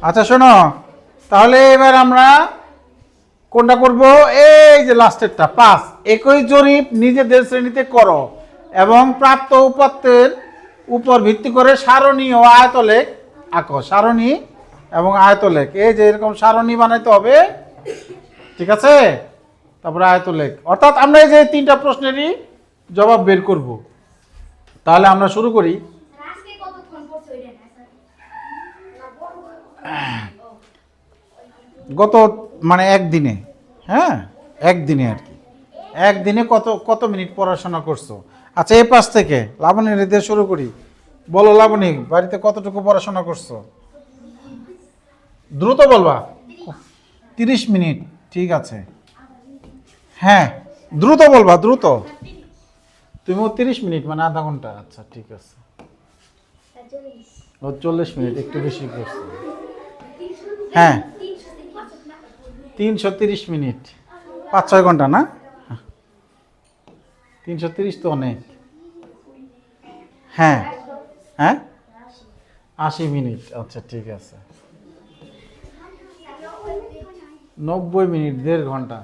আচ্ছা শোনো, তাহলে এবার আমরা কোনটা করব? এই যে লাস্টেরটা 5, একই জরিপ নিজেদের শ্রেণীতে করো এবং প্রাপ্ত উপাত্তের উপর ভিত্তি করে সারণী ও আয়তলেখ আঁকো। সারণী এবং আয়তলেখ, এই যে এরকম সারণী বানাইতে হবে, ঠিক আছে? তারপরে আয়তলেখ, অর্থাৎ আমরা এই যে 3টা প্রশ্নেরই জবাব বের করব। তাহলে আমরা শুরু করি। গত মানে একদিনে, হ্যাঁ একদিনে আর কি, একদিনে কত কত মিনিট পড়াশোনা করছো? আচ্ছা এই পাশ থেকে লাবণী দিয়ে শুরু করি। বলো লাবণী, বাড়িতে কতটুকু পড়াশোনা করছো? দ্রুত বলবা। 30 মিনিট, ঠিক আছে। হ্যাঁ দ্রুত বলবা, দ্রুত। তুমিও 30 মিনিট মানে আধা ঘন্টা। আচ্ছা ঠিক আছে। 40 মিনিট, একটু বেশি করছো। হ্যাঁ 330 মিনিট, 5-6 ঘন্টা না? 330 তো অনেক। হ্যাঁ হ্যাঁ 80 মিনিট, আচ্ছা ঠিক আছে। 90 মিনিট, 1.5 ঘন্টা।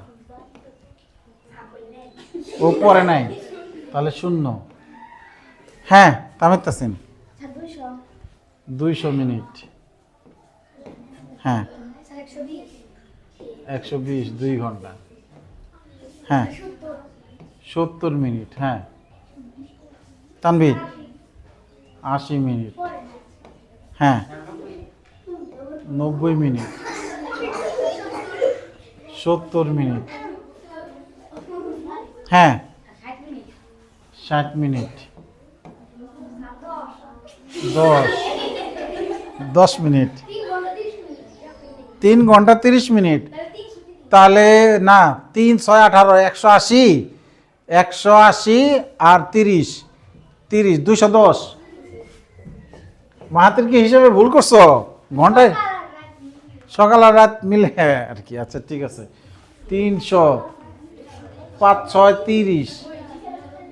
ও পরে নাই, তাহলে 0। হ্যাঁ তামির তাসিন 200 মিনিট। হ্যাঁ 120, 2 ঘন্টা। হ্যাঁ 70 মিনিট। হ্যাঁ তানভীর 80 মিনিট। হ্যাঁ 90 মিনিট, 70 মিনিট। হ্যাঁ 60 মিনিট, 10 মিনিট, 3 ঘন্টা 30 মিনিট। তাহলে না, 3, 6, 18, 180, 180 আর 30, 210। মাহাতির কি হিসাবে ভুল করছো? ঘন্টায় সকাল আর রাত মিলে আর কি। আচ্ছা ঠিক আছে। 300, 5, 6, 30,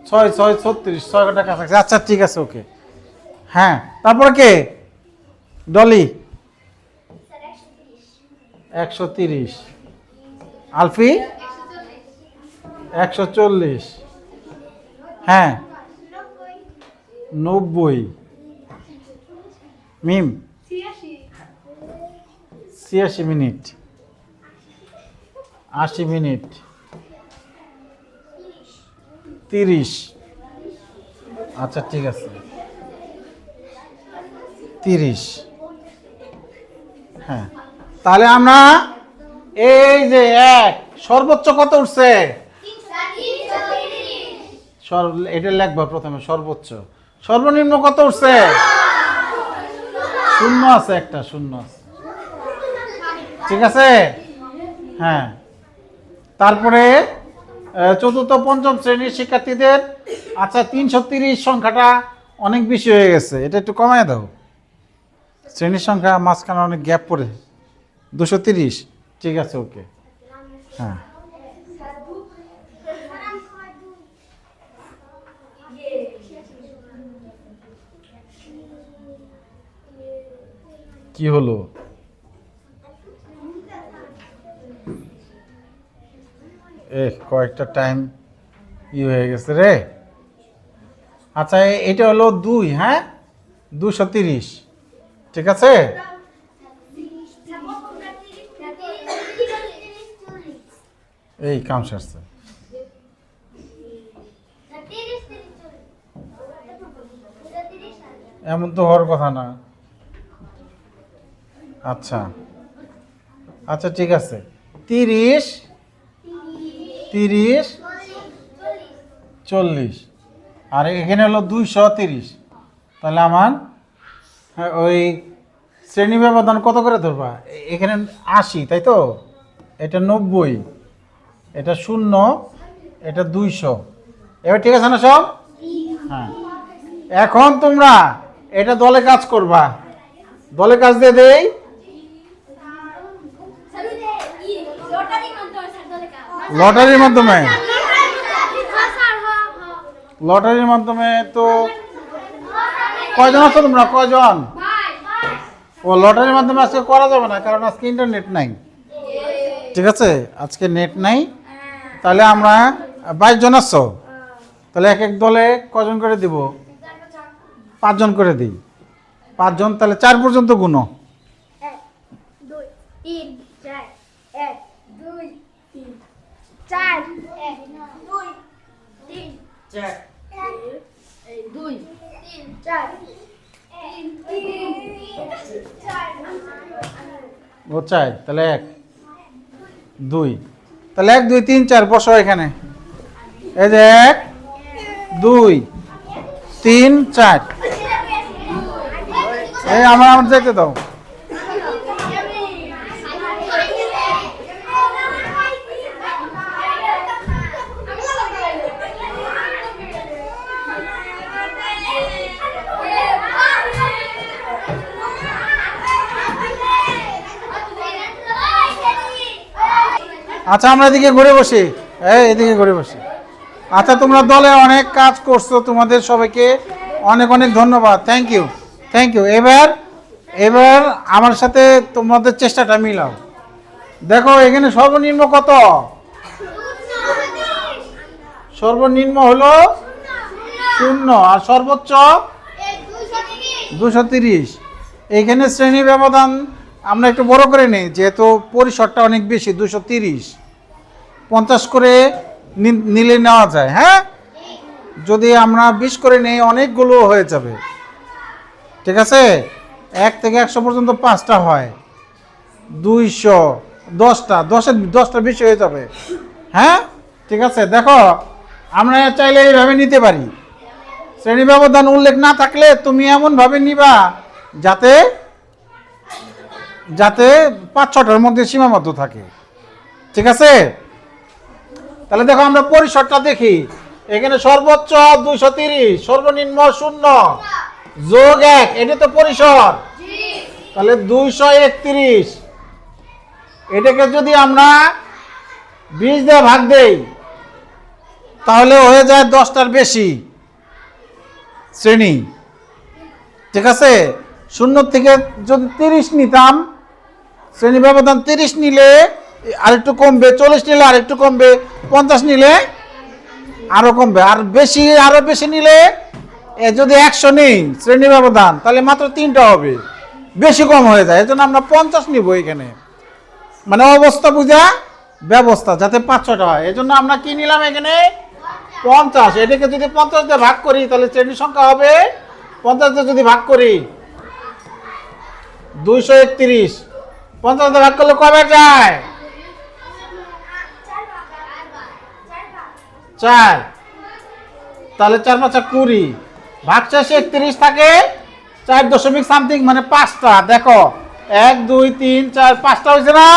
6, 6, 36, 6 ঘন্টা কাছাকাছি। আচ্ছা ঠিক আছে, ওকে। হ্যাঁ তারপরে কে? ডলি 130, আলফি 140, হ্যাঁ 90, মিম 86 মিনিট, 80 মিনিট, 30। আচ্ছা ঠিক আছে 30। হ্যাঁ তাহলে আমরা এই যে সর্বোচ্চ কত উঠছে? এটা লিখবা প্রথমে, সর্বোচ্চ। সর্বনিম্ন কত উঠছে? 0 আছে, একটা 0 আছে, ঠিক আছে। হ্যাঁ তারপরে চতুর্থ পঞ্চম শ্রেণীর শিক্ষার্থীদের, আচ্ছা 330 সংখ্যাটা অনেক বেশি হয়ে গেছে, এটা একটু কমায় দাও। শ্রেণীর সংখ্যা মাঝখানে অনেক গ্যাপ পড়ে। 230, ঠিক আছে, ওকে। হ্যাঁ কি হলো? কয়েকটা টাইম হয়ে গেছে রে। আচ্ছা এটা হলো 2, হ্যাঁ 230, ঠিক আছে। এই কাম সারছে, এমন তো হওয়ার কথা না। আচ্ছা আচ্ছা ঠিক আছে, 30, 40, আর এখানে হলো 230। তাহলে আমার ওই শ্রেণী ব্যবধান কত করে ধরবা? এখানে 80, তাই তো? এটা 90, এটা 0, এটা 200। এবার ঠিক আছে না সব? হ্যাঁ এখন তোমরা এটা দলে কাজ করবা। দলে কাজ দিয়ে দেই। লটারির মাধ্যমে, লটারির মাধ্যমে তো কয়জন আছো তোমরা? কয়জন? ও লটারির মাধ্যমে আজকে করা যাবে না, কারণ আজকে ইন্টারনেট নাই। ঠিক আছে, আজকে নেট নাই। তাহলে আমরা 22 জন আছো, তাহলে এক এক দলে কজন করে দিব? 5 জন করে দিই। 5 জন, তাহলে 4 পর্যন্ত গুনো। 1 2 3 4 1 2 3 4 1 2 3 4 2 3 4 ও চাই, তাহলে 1 2, তাহলে 1 2 3 4 বসো এখানে। এই যে 1 2 3 4, এই আমার যেতে দাও। আচ্ছা, আমরা এদিকে ঘুরে বসি, এদিকে ঘুরে বসি। আচ্ছা, তোমরা দলে অনেক কাজ করছো, তোমাদের সবাইকে অনেক অনেক ধন্যবাদ। Thank you, thank you. এবার আমার সাথে তোমাদের চেষ্টাটা মিলাও। দেখো এখানে সর্বনিম্ন কত? সর্বনিম্ন হলো 0 আর সর্বোচ্চ 230। এইখানে শ্রেণী ব্যবধান আমরা একটু বড় করে নিই, যেহেতু পরিসরটা অনেক বেশি। 230 50 করে নিলে নেওয়া যায়। হ্যাঁ, যদি আমরা 20 করে নেই অনেকগুলো হয়ে যাবে। ঠিক আছে, 1 থেকে 100 পর্যন্ত 5টা হয়, 200 10টা, 10টা বেশি হয়ে যাবে। হ্যাঁ, ঠিক আছে। দেখো আমরা চাইলে এইভাবে নিতে পারি। শ্রেণী ব্যবধান উল্লেখ না থাকলে তুমি এমনভাবে নিবা যাতে 5-6টার মধ্যে সীমাবদ্ধ থাকে। ঠিক আছে, তাহলে দেখো আমরা পরিসরটা দেখি। এখানে সর্বোচ্চ 230, সর্বনিম্ন 0 যোগ 1, এটা তো পরিসর। তাহলে 231, এটাকে যদি আমরা 20 দিয়ে ভাগ দেই তাহলে হয়ে যায় 10টার বেশি শ্রেণী। ঠিক আছে, 0 থেকে যদি 30 নিতাম, শ্রেণী ব্যবধান 30 নিলে আরেকটু কমবে, 40 নিলে আরেকটু কমবে, 50 নিলে আরো কমবে, আর বেশি আরো বেশি নিলে যদি 100 নেই শ্রেণী ব্যবধান, তাহলে মাত্র 3টা হবে, বেশি কম হয়ে যায়। এজন্য আমরা 50 নিব এখানে, মানে অবস্থা বুঝা ব্যবস্থা, যাতে 5-6টা হয়। এজন্য আমরা কি নিলাম এখানে 50। এটাকে যদি 50 দিয়ে ভাগ করি তাহলে শ্রেণীর সংখ্যা হবে 50 দিয়ে যদি ভাগ করি 231। 50 দিয়ে ভাগ করলে কবে যায়? 4। তাহলে 4 5 20, ভাগ শেষে 31 থাকে 4 দশমিক সামথিং, মানে 5টা। দেখো 1 2 3 4 5টা হয়েছে না?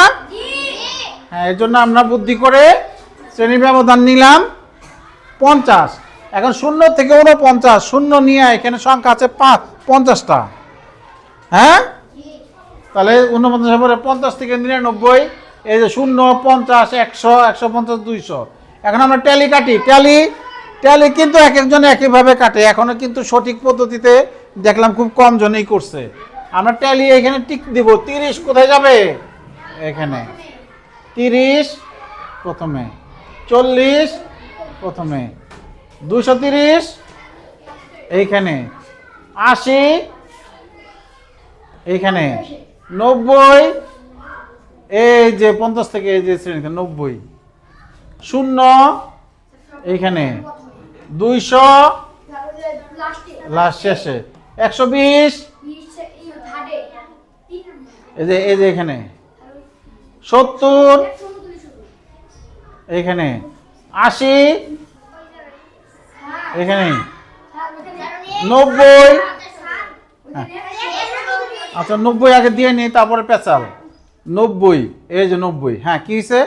হ্যাঁ, এর জন্য আমরা বুদ্ধি করে শ্রেণী ব্যবধান নিলাম 50। এখন 0 থেকে 49, 0 নিয়ে এখানে সংখ্যা আছে 50টা। হ্যাঁ, তাহলে 49 পরে 50 থেকে 99, এই যে 0 50 100 150 200। এখন আমরা ট্যালি কাটি। ট্যালি কিন্তু এক একজন একইভাবে কাটে, এখনো কিন্তু সঠিক পদ্ধতিতে দেখলাম খুব কম জনেই করছে। আমরা ট্যালি এখানে টিক দিব। 30 কোথায় যাবে? এখানে 30 প্রথমে, 40 প্রথমে, 230 এইখানে, 80 এইখানে, 90 এই যে 50 থেকে এই যে শ্রেণীতে 90, 0 এইখানে, 200 লাস্ট শেষে, 120 এই যে এখানে, 70 এইখানে, 80 এখানে, 90। আচ্ছা 90 আগে দিয়ে নি, তারপরে পেঁচাল 90, এই যে 90। হ্যাঁ, কি হয়েছে?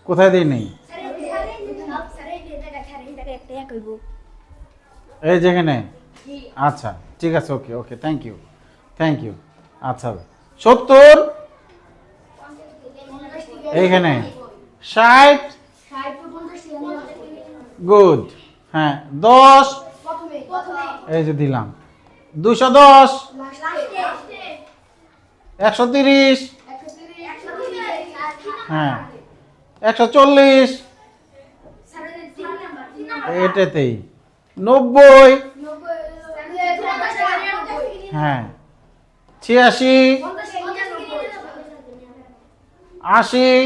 কোথায় দেই নেই? এই যেখানে। আচ্ছা ঠিক আছে, ওকে ওকে, থ্যাংক ইউ। আচ্ছা 70 এইখানে, 60 গুড। হ্যাঁ 10 এই যে দিলাম। 210 130 হ্যাঁ 140 এটাতেই 90 হ্যাঁ 86 80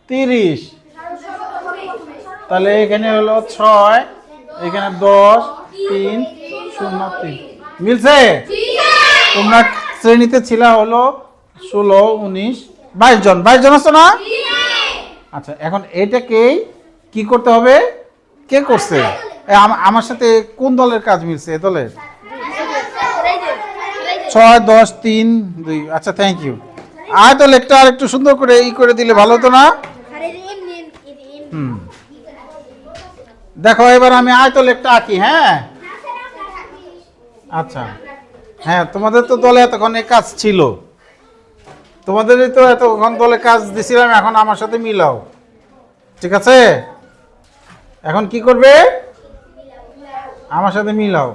30 তাহলে এখানে হলো 6 এখানে 10 3 0 3 মিলছে? তোমরা শ্রেণীতে ছিলা হলো 16 19 22 জন। 22 জন আছো না? আচ্ছা এখন এটাকেই কি করতে হবে? কে করছে? আমার সাথে কোন দলের কাজ মিলছে? এ দলের 6 10 3 2। আচ্ছা থ্যাংক ইউ। তো লেখটা আর একটু সুন্দর করে করে দিলে ভালো হতো না? দেখো এবার আমি লেখটা আঁকি। হ্যাঁ আচ্ছা হ্যাঁ তোমাদের তো দলে এতক্ষণ এই কাজ ছিল, তোমাদেরই তো এতক্ষণ দলে কাজ দিছিলাম, এখন আমার সাথে মিলাও। ঠিক আছে, এখন কি করবে? আমার সাথে মিলাও।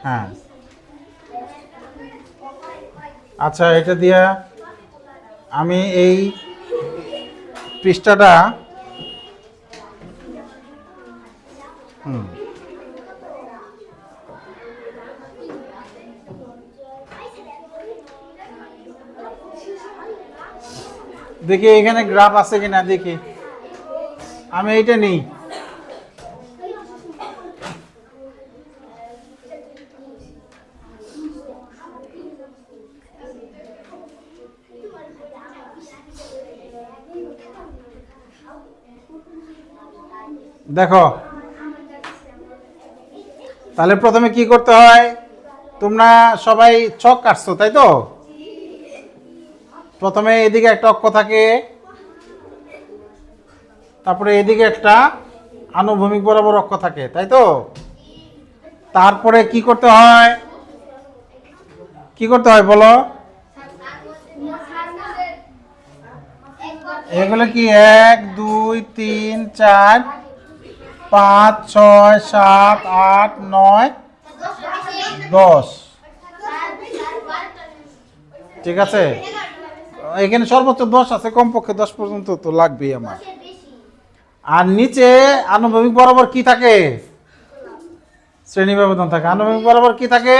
হ্যাঁ আচ্ছা এটা দিয়া আমি এই পৃষ্ঠাটা দেখি এখানে গ্রাফ আছে কিনা দেখি। আমি এইটা নিই। দেখো তাহলে প্রথমে কি করতে হয়? তোমরা সবাই ছক কাটছো তাই তো? প্রথমে এদিকে একটা অক্ষ থাকে, তারপরে এদিকে একটা আনুভূমিক বরাবর অক্ষ থাকে তাই তো? তারপরে কি করতে হয়? কি করতে হয় বলো? এগুলো কি 1 2 3 4 5 6 7 8 9 10। ঠিক আছে, এখানে সর্বোচ্চ 10 আছে, কমপক্ষে 10 পর্যন্ত তো লাগবেই আমার। আর নিচে আনুভূমিক বরাবর কি থাকে? শ্রেণী ব্যবধান থাকে। আনুভূমিক বরাবর কি থাকে?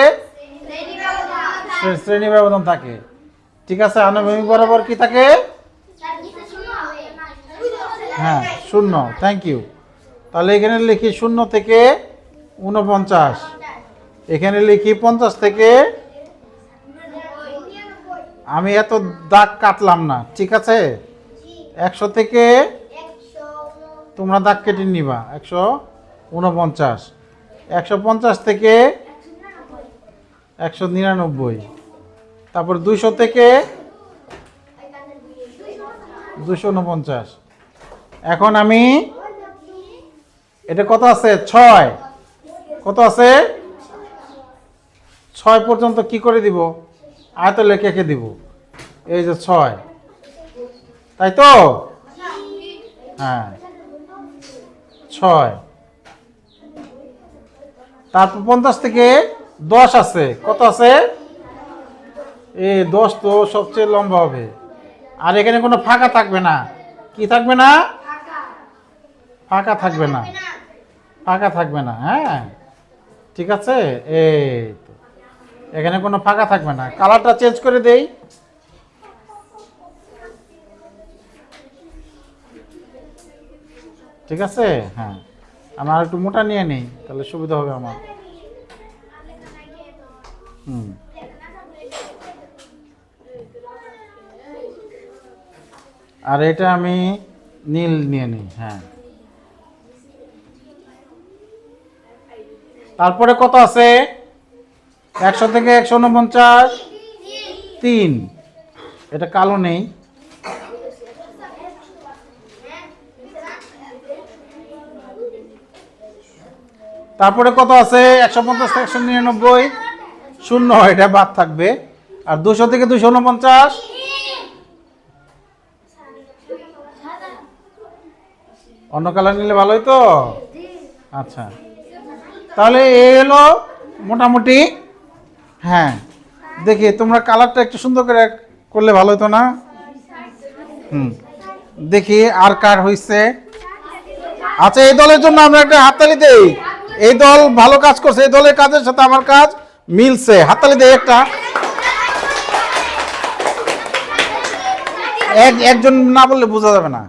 শ্রেণী ব্যবধান থাকে। ঠিক আছে, আনুভূমিক বরাবর কি থাকে? হ্যাঁ 0। Thank you. তাহলে এখানে লিখি 0 থেকে 49, এখানে লিখি 50 থেকে, আমি এত দাগ কাটলাম না। ঠিক আছে, 100 থেকে তোমরা দাগ কেটে নিবা 149, 150 থেকে 199, তারপর 200 থেকে 249। এখন আমি এটা কত আছে? 6 কত আছে? 6 পর্যন্ত কি করে দিব? আয়ত লেখে দিব। এই যে 6, তাই তো? হ্যাঁ 6। তারপর 50 থেকে 10 আছে। কত আছে? এই 10 তো সবচেয়ে লম্বা হবে। আর এখানে কোনো ফাঁকা থাকবে না। কি থাকবে না? ফাঁকা থাকবে না। ফাঁকা থাকবে না। হ্যাঁ ঠিক আছে, এই তো এখানে কোনো ফাঁকা থাকবে না। কালারটা চেঞ্জ করে দেই। ঠিক আছে, হ্যাঁ আমার একটু মোটা নিয়ে নেই, তাহলে সুবিধা হবে আমার। আর এটা আমি নীল নিয়ে নিই। হ্যাঁ তারপরে কত আছে? 100 থেকে 149 3, এটা কালো নেই। তারপরে কত আছে? 150 থেকে 199, শূন্য, এটা বাদ থাকবে। আর 200 থেকে 249 অন্য কালার নিলে ভালো হতো। আচ্ছা, তাহলে এই হলো মোটামুটি। হ্যাঁ, দেখি তোমরা কালারটা একটু সুন্দর করে করলে ভালো হতো না? দেখি আর কার হইছে। আচ্ছা, এই দলের জন্য আমরা একটা হাততালি দেই। এই দল ভালো কাজ করছে, এই দলের কাজের সাথে আমার কাজ মিলছে, হাততালি দেই একটা। একজন না বললে বোঝা যাবে না।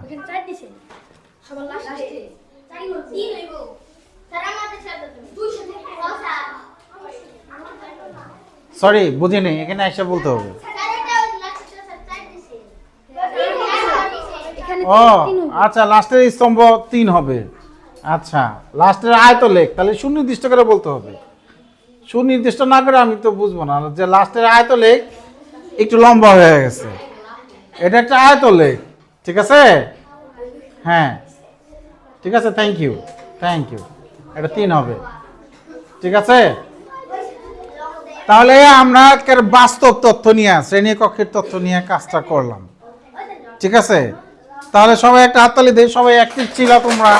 সরি, বুঝিনি, এখানে এসে বলতে হবে। ও আচ্ছা, লাস্টের স্তম্ভ 3 হবে। আচ্ছা, লাস্টের আয়ত লেখ, তাহলে সুনির্দিষ্ট করে বলতে হবে। সুনির্দিষ্ট না করে আমি তো বুঝবো না যে লাস্টের আয়ত লেখ একটু লম্বা হয়ে গেছে, এটা একটা আয়ত লেখ। ঠিক আছে? হ্যাঁ, ঠিক আছে, থ্যাংক ইউ। এটা 3 হবে। ঠিক আছে, তাহলে আমরা বাস্তব তথ্য নিয়ে, শ্রেণী কক্ষের তথ্য নিয়ে কাজটা করলাম। ঠিক আছে, তাহলে সবাই একটা হাততালি দেই, সবাই অ্যাক্টিভ ছিল তোমরা।